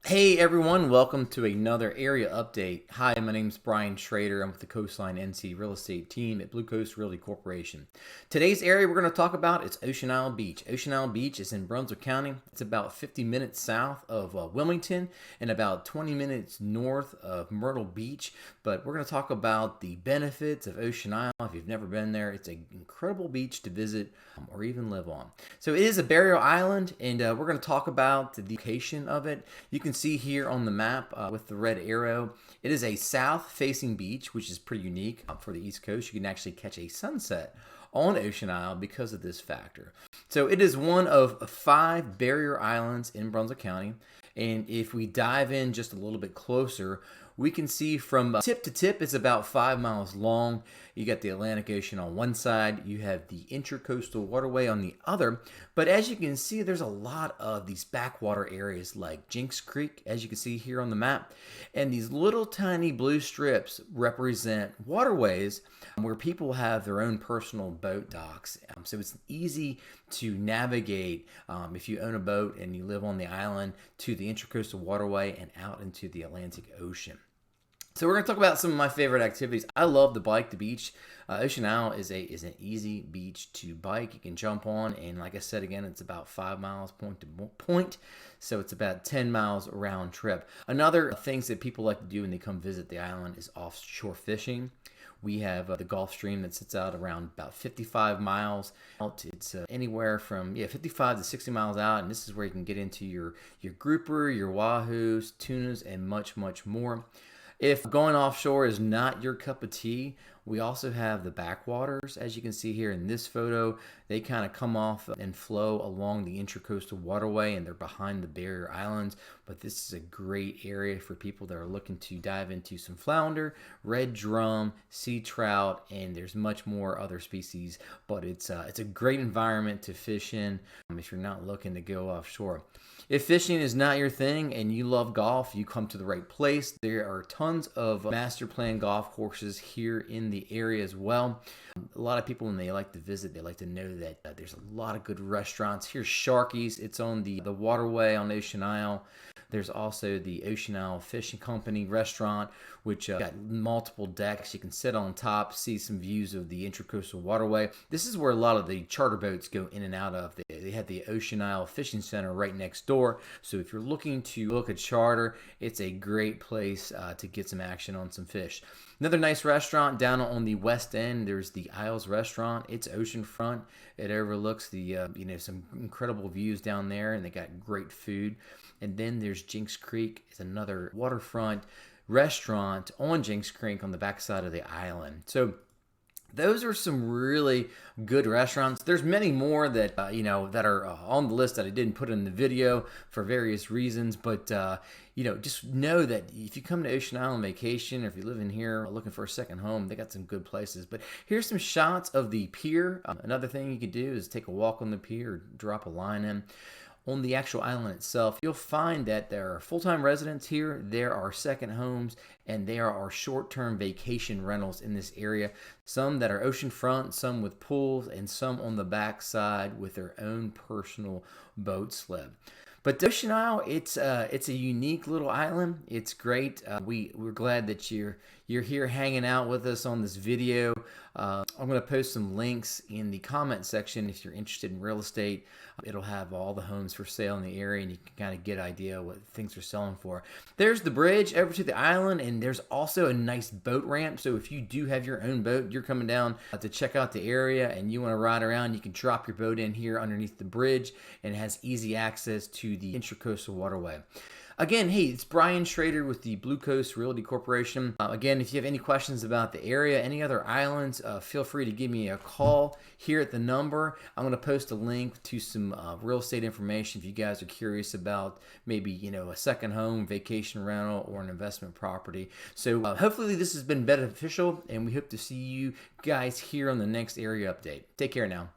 Hey everyone, welcome to another area update. Hi, my name's Brian Schrader. I'm with the Coastline NC real estate team at BlueCoast Realty Corporation. Today's area we're going to talk about is Ocean Isle Beach. Ocean Isle Beach is in Brunswick County. It's about 50 minutes south of Wilmington and about 20 minutes north of Myrtle Beach. But we're going to talk about the benefits of Ocean Isle. If you've never been there, it's an incredible beach to visit or even live on. So it is a barrier island, and we're going to talk about the location of it. You can see here on the map with the red arrow, it is a south-facing beach, which is pretty unique for the East Coast. You can actually catch a sunset on Ocean Isle because of this factor. So it is one of 5 barrier islands in Brunswick County. And if we dive in just a little bit closer, we can see from tip to tip, it's about 5 miles long. You got the Atlantic Ocean on one side, you have the Intracoastal Waterway on the other. But as you can see, there's a lot of these backwater areas like Jinks Creek, as you can see here on the map. And these little tiny blue strips represent waterways where people have their own personal boat docks. So it's easy to navigate if you own a boat and you live on the island to the Intracoastal Waterway and out into the Atlantic Ocean. So we're going to talk about some of my favorite activities. I love to bike the beach. Ocean Isle is an easy beach to bike. You can jump on, and like I said again, it's about 5 miles point to point, so it's about 10 miles round trip. Another things that people like to do when they come visit the island is offshore fishing. We have the Gulf Stream that sits out around about 55 miles out. It's anywhere from 55 to 60 miles out, and this is where you can get into your grouper, your wahoos, tunas, and much, much more. If going offshore is not your cup of tea, we also have the backwaters. As you can see here in this photo, they kind of come off and flow along the Intracoastal Waterway, and they're behind the barrier islands. But this is a great area for people that are looking to dive into some flounder, red drum, sea trout, and there's much more other species. But it's a great environment to fish in if you're not looking to go offshore. If fishing is not your thing and you love golf, you come to the right place. There are tons of master plan golf courses here in the area as well. A lot of people, when they like to visit, they like to know that there's a lot of good restaurants. Here's Sharky's. It's on the waterway on Ocean Isle. There's also the Ocean Isle Fishing Company restaurant, which got multiple decks. You can sit on top, see some views of the Intracoastal Waterway. This is where a lot of the charter boats go in and out of. They have the Ocean Isle Fishing Center right next door. So if you're looking to book a charter, it's a great place to get some action on some fish. Another nice restaurant down on the west end, there's the Isles Restaurant. It's oceanfront. It overlooks the some incredible views down there, and they got great food. And then there's Jinks Creek. It's another waterfront restaurant on Jinks Creek on the backside of the island. So those are some really good restaurants. There's many more that that are on the list that I didn't put in the video for various reasons. But just know that if you come to Ocean Isle on vacation, or if you live in here looking for a second home, they got some good places. But here's some shots of the pier. Another thing you could do is take a walk on the pier, or drop a line in. On the actual island itself, you'll find that there are full-time residents here, there are second homes, and there are short-term vacation rentals in this area. Some that are oceanfront, some with pools, and some on the backside with their own personal boat slip. But Ocean Isle, it's a unique little island. It's great. We're glad that you're here hanging out with us on this video. I'm going to post some links in the comment section if you're interested in real estate. It'll have all the homes for sale in the area, and you can kind of get an idea what things are selling for. There's the bridge over to the island, and there's also a nice boat ramp. So if you do have your own boat, you're coming down to check out the area, and you want to ride around, you can drop your boat in here underneath the bridge, and it has easy access to the Intracoastal Waterway. Again, hey, it's Brian Schrader with the BlueCoast Realty Corporation. Again, if you have any questions about the area, any other islands, feel free to give me a call here at the number. I'm going to post a link to some real estate information if you guys are curious about maybe, a second home, vacation rental, or an investment property. So hopefully this has been beneficial, and we hope to see you guys here on the next area update. Take care now.